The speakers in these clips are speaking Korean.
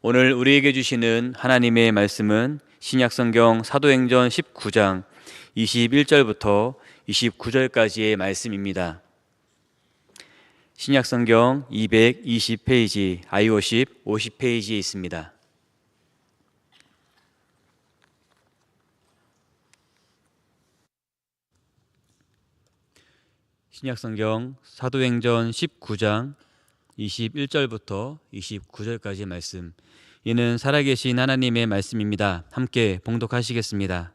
오늘 우리에게 주시는 하나님의 말씀은 신약성경 사도행전 19장 21절부터 29절까지의 말씀입니다. 신약성경 220페이지, i50 50페이지에 있습니다. 신약성경 사도행전 19장 21절부터 29절까지의 말씀, 이는 살아계신 하나님의 말씀입니다. 함께 봉독하시겠습니다.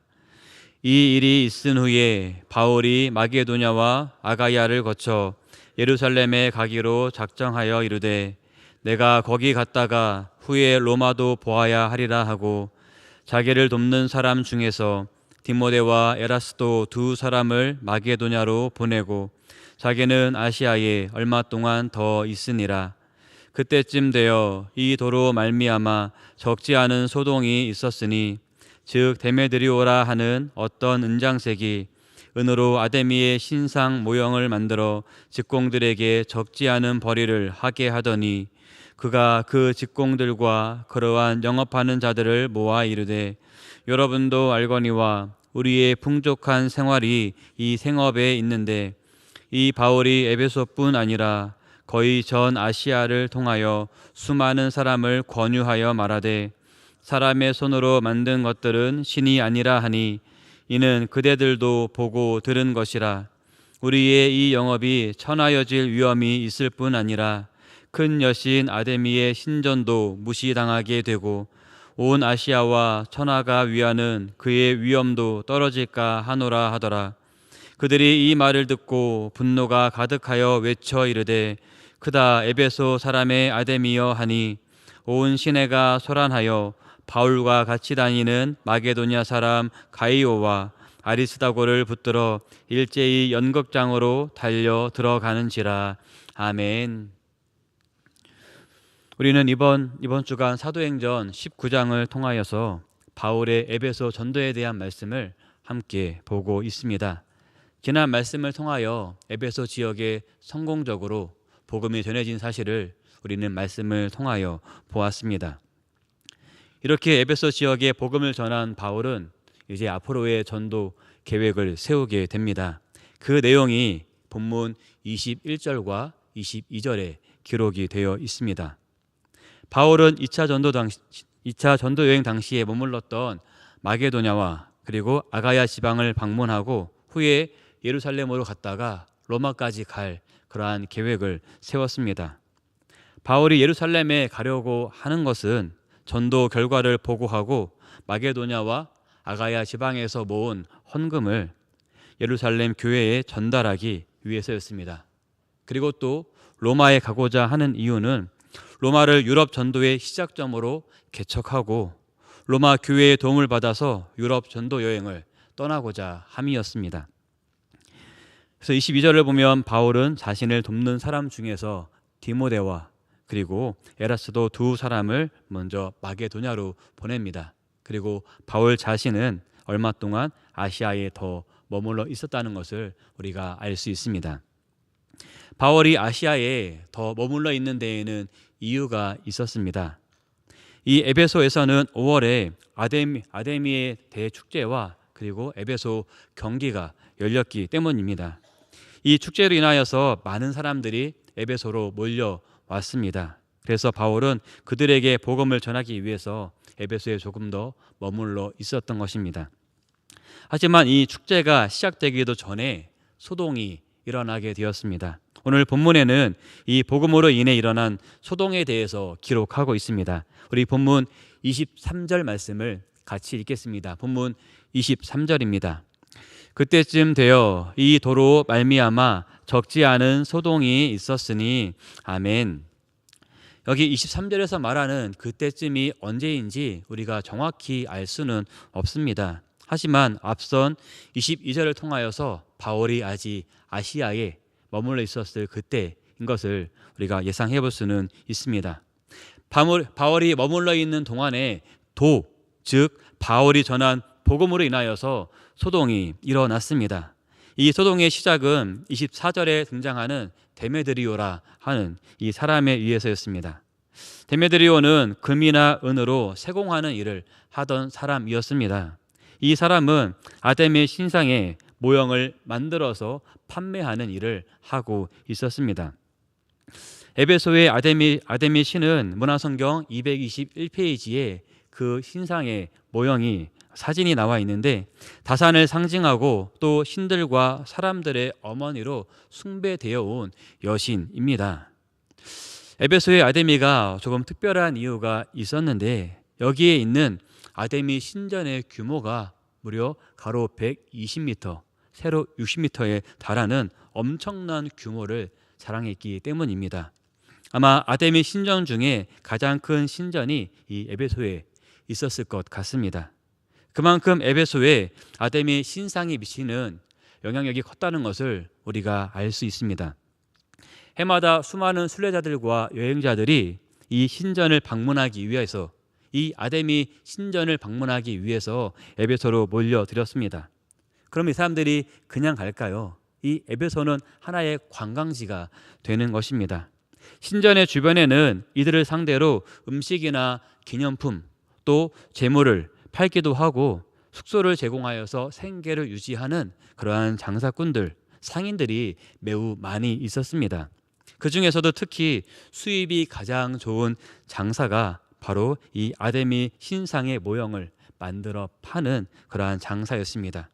이 일이 있은 후에 바울이 마게도냐와 아가야를 거쳐 예루살렘에 가기로 작정하여 이르되 내가 거기 갔다가 후에 로마도 보아야 하리라 하고, 자기를 돕는 사람 중에서 디모데와 에라스도 두 사람을 마게도냐로 보내고 자기는 아시아에 얼마 동안 더 있으니라. 그때쯤 되어 이 도로 말미암아 적지 않은 소동이 있었으니, 즉 데메드리오라 하는 어떤 은장색이 은으로 아데미의 신상 모형을 만들어 직공들에게 적지 않은 벌이를 하게 하더니, 그가 그 직공들과 그러한 영업하는 자들을 모아 이르되 여러분도 알거니와 우리의 풍족한 생활이 이 생업에 있는데, 이 바울이 에베소뿐 아니라 거의 전 아시아를 통하여 수많은 사람을 권유하여 말하되 사람의 손으로 만든 것들은 신이 아니라 하니, 이는 그대들도 보고 들은 것이라. 우리의 이 영업이 천하여질 위험이 있을 뿐 아니라 큰 여신 아데미의 신전도 무시당하게 되고 온 아시아와 천하가 위하는 그의 위엄도 떨어질까 하노라 하더라. 그들이 이 말을 듣고 분노가 가득하여 외쳐 이르되 크다 에베소 사람의 아데미여 하니, 온 시내가 소란하여 바울과 같이 다니는 마게도냐 사람 가이오와 아리스다고를 붙들어 일제히 연극장으로 달려 들어가는지라. 아멘. 우리는 이번 주간 사도행전 19장을 통하여서 바울의 에베소 전도에 대한 말씀을 함께 보고 있습니다. 지난 말씀을 통하여 에베소 지역에 성공적으로 복음이 전해진 사실을 우리는 말씀을 통하여 보았습니다. 이렇게 에베소 지역에 복음을 전한 바울은 이제 앞으로의 전도 계획을 세우게 됩니다. 그 내용이 본문 21절과 22절에 기록이 되어 있습니다. 바울은 2차 전도 여행 당시에 머물렀던 마게도냐와 그리고 아가야 지방을 방문하고 후에 예루살렘으로 갔다가 로마까지 갈 그러한 계획을 세웠습니다. 바울이 예루살렘에 가려고 하는 것은 전도 결과를 보고하고 마게도냐와 아가야 지방에서 모은 헌금을 예루살렘 교회에 전달하기 위해서였습니다. 그리고 또 로마에 가고자 하는 이유는 로마를 유럽 전도의 시작점으로 개척하고 로마 교회의 도움을 받아서 유럽 전도 여행을 떠나고자 함이었습니다. 그래서 22절을 보면 바울은 자신을 돕는 사람 중에서 디모데와 그리고 에라스도 두 사람을 먼저 마게도냐로 보냅니다. 그리고 바울 자신은 얼마 동안 아시아에 더 머물러 있었다는 것을 우리가 알 수 있습니다. 바울이 아시아에 더 머물러 있는 데에는 이유가 있었습니다. 이 에베소에서는 5월에 아데미의 대축제와 그리고 에베소 경기가 열렸기 때문입니다. 이 축제로 인하여서 많은 사람들이 에베소로 몰려왔습니다. 그래서 바울은 그들에게 복음을 전하기 위해서 에베소에 조금 더 머물러 있었던 것입니다. 하지만 이 축제가 시작되기도 전에 소동이 일어나게 되었습니다. 오늘 본문에는 이 복음으로 인해 일어난 소동에 대해서 기록하고 있습니다. 우리 본문 23절 말씀을 같이 읽겠습니다. 본문 23절입니다. 그때쯤 되어 이 도로 말미암아 적지 않은 소동이 있었으니. 아멘. 여기 23절에서 말하는 그때쯤이 언제인지 우리가 정확히 알 수는 없습니다. 하지만 앞선 22절을 통하여서 바울이 아직 아시아에 머물러 있었을 그때인 것을 우리가 예상해 볼 수는 있습니다. 바울이 머물러 있는 동안에 즉 바울이 전한 복음으로 인하여서 소동이 일어났습니다. 이 소동의 시작은 24절에 등장하는 데메드리오라 하는 이 사람에 의해서였습니다. 데메드리오는 금이나 은으로 세공하는 일을 하던 사람이었습니다. 이 사람은 아데미 신상의 모형을 만들어서 판매하는 일을 하고 있었습니다. 에베소의 아데미 신은 문화성경 221페이지에 그 신상의 모형이 사진이 나와 있는데 다산을 상징하고 또 신들과 사람들의 어머니로 숭배되어 온 여신입니다. 에베소의 아데미가 조금 특별한 이유가 있었는데 여기에 있는 아데미 신전의 규모가 무려 가로 120m, 세로 60m에 달하는 엄청난 규모를 자랑했기 때문입니다. 아마 아데미 신전 중에 가장 큰 신전이 이 에베소에 있었을 것 같습니다. 그만큼 에베소에 아데미 신상이 미치는 영향력이 컸다는 것을 우리가 알 수 있습니다. 해마다 수많은 순례자들과 여행자들이 이 신전을 방문하기 위해서 이 아데미 신전을 방문하기 위해서 에베소로 몰려들었습니다. 그럼 이 사람들이 그냥 갈까요? 이 에베소는 하나의 관광지가 되는 것입니다. 신전의 주변에는 이들을 상대로 음식이나 기념품 또 재물을 팔기도 하고 숙소를 제공하여서 생계를 유지하는 그러한 장사꾼들, 상인들이 매우 많이 있었습니다. 그 중에서도 특히 수입이 가장 좋은 장사가 바로 이 아데미 신상의 모형을 만들어 파는 그러한 장사였습니다.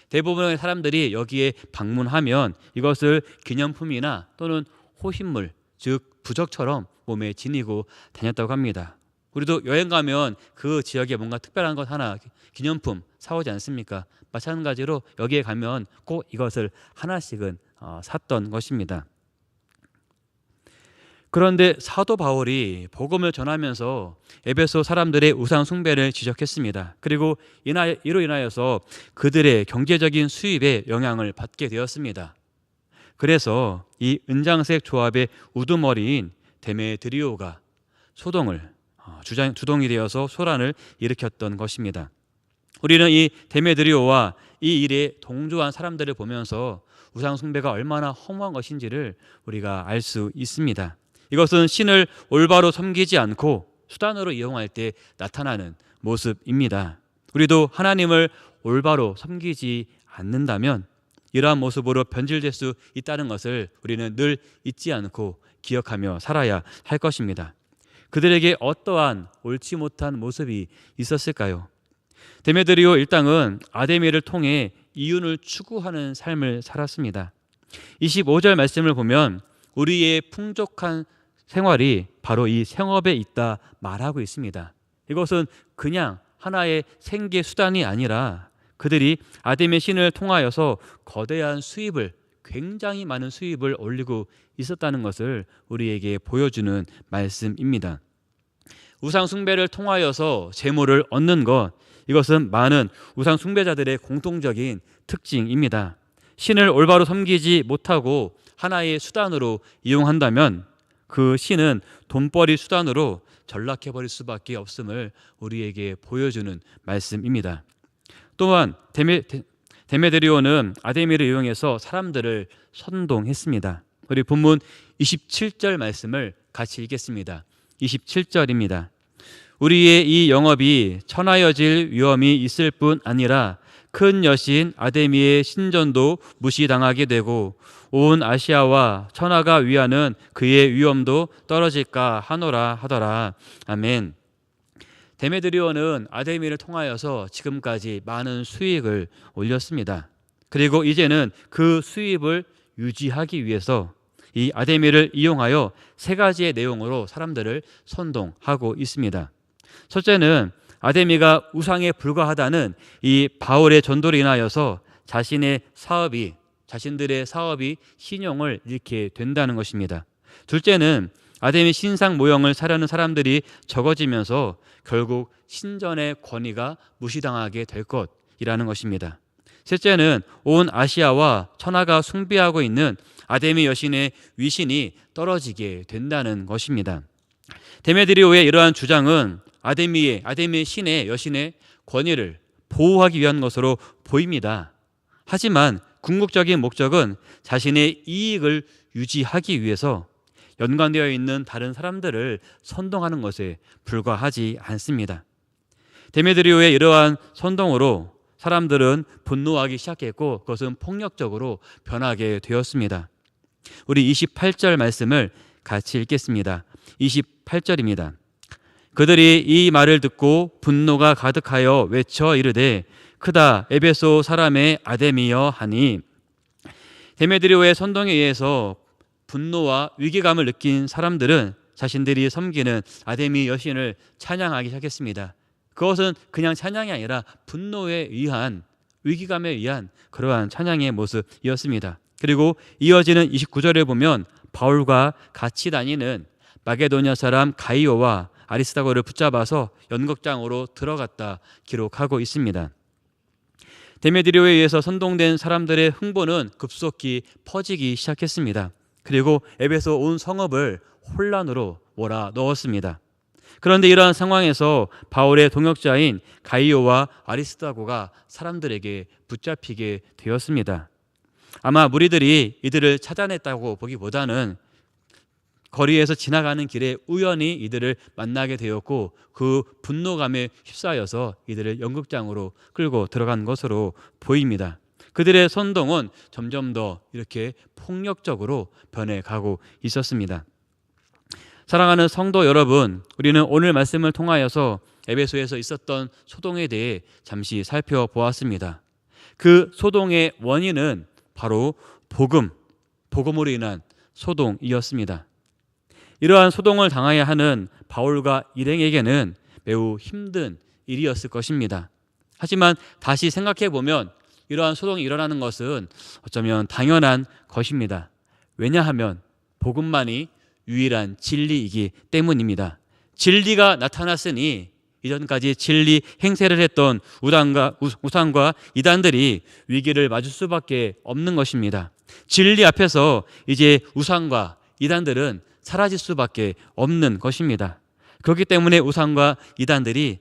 대부분의 사람들이 여기에 방문하면 이것을 기념품이나 또는 호신물, 즉 부적처럼 몸에 지니고 다녔다고 합니다. 우리도 여행 가면 그 지역에 뭔가 특별한 것 하나 기념품 사오지 않습니까? 마찬가지로 여기에 가면 꼭 이것을 하나씩은 샀던 것입니다. 그런데 사도 바울이 복음을 전하면서 에베소 사람들의 우상 숭배를 지적했습니다. 그리고 이로 인하여서 그들의 경제적인 수입에 영향을 받게 되었습니다. 그래서 이 은장색 조합의 우두머리인 데메드리오가 주동이 되어서 소란을 일으켰던 것입니다. 우리는 이 데메드리오와 이 일에 동조한 사람들을 보면서 우상 숭배가 얼마나 허무한 것인지를 우리가 알 수 있습니다. 이것은 신을 올바로 섬기지 않고 수단으로 이용할 때 나타나는 모습입니다. 우리도 하나님을 올바로 섬기지 않는다면 이러한 모습으로 변질될 수 있다는 것을 우리는 늘 잊지 않고 기억하며 살아야 할 것입니다. 그들에게 어떠한 옳지 못한 모습이 있었을까요? 데메드리오 일당은 아데미를 통해 이윤을 추구하는 삶을 살았습니다. 25절 말씀을 보면 우리의 풍족한 생활이 바로 이 생업에 있다 말하고 있습니다. 이것은 그냥 하나의 생계 수단이 아니라 그들이 아데미 신을 통하여서 거대한 수입을, 굉장히 많은 수입을 올리고 있었다는 것을 우리에게 보여주는 말씀입니다. 우상 숭배를 통하여서 재물을 얻는 것, 이것은 많은 우상 숭배자들의 공통적인 특징입니다. 신을 올바로 섬기지 못하고 하나의 수단으로 이용한다면 그 신은 돈벌이 수단으로 전락해버릴 수밖에 없음을 우리에게 보여주는 말씀입니다. 또한 데메드리오는 아데미를 이용해서 사람들을 선동했습니다. 우리 본문 27절 말씀을 같이 읽겠습니다. 27절입니다. 우리의 이 영업이 천하여질 위험이 있을 뿐 아니라 큰 여신 아데미의 신전도 무시당하게 되고 온 아시아와 천하가 위하는 그의 위엄도 떨어질까 하노라 하더라. 아멘. 데메드리오는 아데미를 통하여서 지금까지 많은 수익을 올렸습니다. 그리고 이제는 그 수입을 유지하기 위해서 이 아데미를 이용하여 세 가지의 내용으로 사람들을 선동하고 있습니다. 첫째는 아데미가 우상에 불과하다는 이 바울의 전도로 인하여서 자신들의 사업이 신용을 잃게 된다는 것입니다. 둘째는 아데미 신상 모형을 사려는 사람들이 적어지면서 결국 신전의 권위가 무시당하게 될 것이라는 것입니다. 셋째는 온 아시아와 천하가 숭배하고 있는 아데미 여신의 위신이 떨어지게 된다는 것입니다. 데메드리오의 이러한 주장은 아데미 신의 여신의 권위를 보호하기 위한 것으로 보입니다. 하지만 궁극적인 목적은 자신의 이익을 유지하기 위해서 연관되어 있는 다른 사람들을 선동하는 것에 불과하지 않습니다. 데메드리오의 이러한 선동으로 사람들은 분노하기 시작했고 그것은 폭력적으로 변하게 되었습니다. 우리 28절 말씀을 같이 읽겠습니다. 28절입니다. 그들이 이 말을 듣고 분노가 가득하여 외쳐 이르되 크다 에베소 사람의 아데미여 하니, 데메드리오의 선동에 의해서 분노와 위기감을 느낀 사람들은 자신들이 섬기는 아데미 여신을 찬양하기 시작했습니다. 그것은 그냥 찬양이 아니라 분노에 의한, 위기감에 의한 그러한 찬양의 모습이었습니다. 그리고 이어지는 29절에 보면 바울과 같이 다니는 마게도냐 사람 가이오와 아리스다고를 붙잡아서 연극장으로 들어갔다 기록하고 있습니다. 데메드리오에 의해서 선동된 사람들의 흥분은 급속히 퍼지기 시작했습니다. 그리고 에베소 온 성읍을 혼란으로 몰아넣었습니다. 그런데 이러한 상황에서 바울의 동역자인 가이오와 아리스다고가 사람들에게 붙잡히게 되었습니다. 아마 무리들이 이들을 찾아냈다고 보기보다는 거리에서 지나가는 길에 우연히 이들을 만나게 되었고 그 분노감에 휩싸여서 이들을 연극장으로 끌고 들어간 것으로 보입니다. 그들의 선동은 점점 더 이렇게 폭력적으로 변해가고 있었습니다. 사랑하는 성도 여러분, 우리는 오늘 말씀을 통하여서 에베소에서 있었던 소동에 대해 잠시 살펴보았습니다. 그 소동의 원인은 바로 복음으로 인한 소동이었습니다. 이러한 소동을 당해야 하는 바울과 일행에게는 매우 힘든 일이었을 것입니다. 하지만 다시 생각해 보면 이러한 소동이 일어나는 것은 어쩌면 당연한 것입니다. 왜냐하면 복음만이 유일한 진리이기 때문입니다. 진리가 나타났으니 이전까지 진리 행세를 했던 우상과 이단들이 위기를 맞을 수밖에 없는 것입니다. 진리 앞에서 이제 우상과 이단들은 사라질 수밖에 없는 것입니다. 그렇기 때문에 우상과 이단들이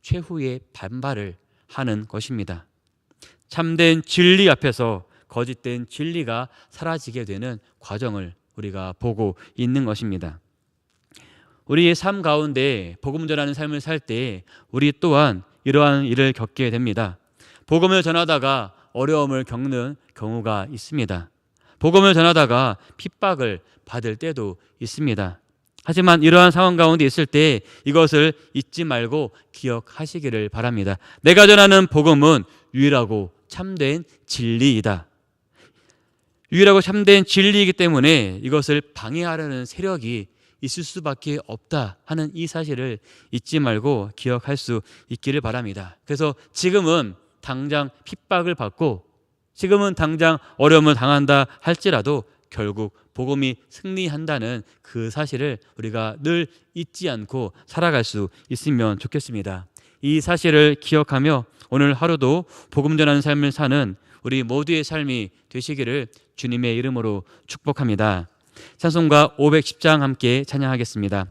최후의 반발을 하는 것입니다. 참된 진리 앞에서 거짓된 진리가 사라지게 되는 과정을 우리가 보고 있는 것입니다. 우리의 삶 가운데 복음 전하는 삶을 살 때 우리 또한 이러한 일을 겪게 됩니다. 복음을 전하다가 어려움을 겪는 경우가 있습니다. 복음을 전하다가 핍박을 받을 때도 있습니다. 하지만 이러한 상황 가운데 있을 때 이것을 잊지 말고 기억하시기를 바랍니다. 내가 전하는 복음은 유일하고 참된 진리이다. 유일하고 참된 진리이기 때문에 이것을 방해하려는 세력이 있을 수밖에 없다 하는 이 사실을 잊지 말고 기억할 수 있기를 바랍니다. 그래서 지금은 당장 핍박을 받고 지금은 당장 어려움을 당한다 할지라도 결국 복음이 승리한다는 그 사실을 우리가 늘 잊지 않고 살아갈 수 있으면 좋겠습니다. 이 사실을 기억하며 오늘 하루도 복음 전하는 삶을 사는 우리 모두의 삶이 되시기를 주님의 이름으로 축복합니다. 찬송가 510장 함께 찬양하겠습니다.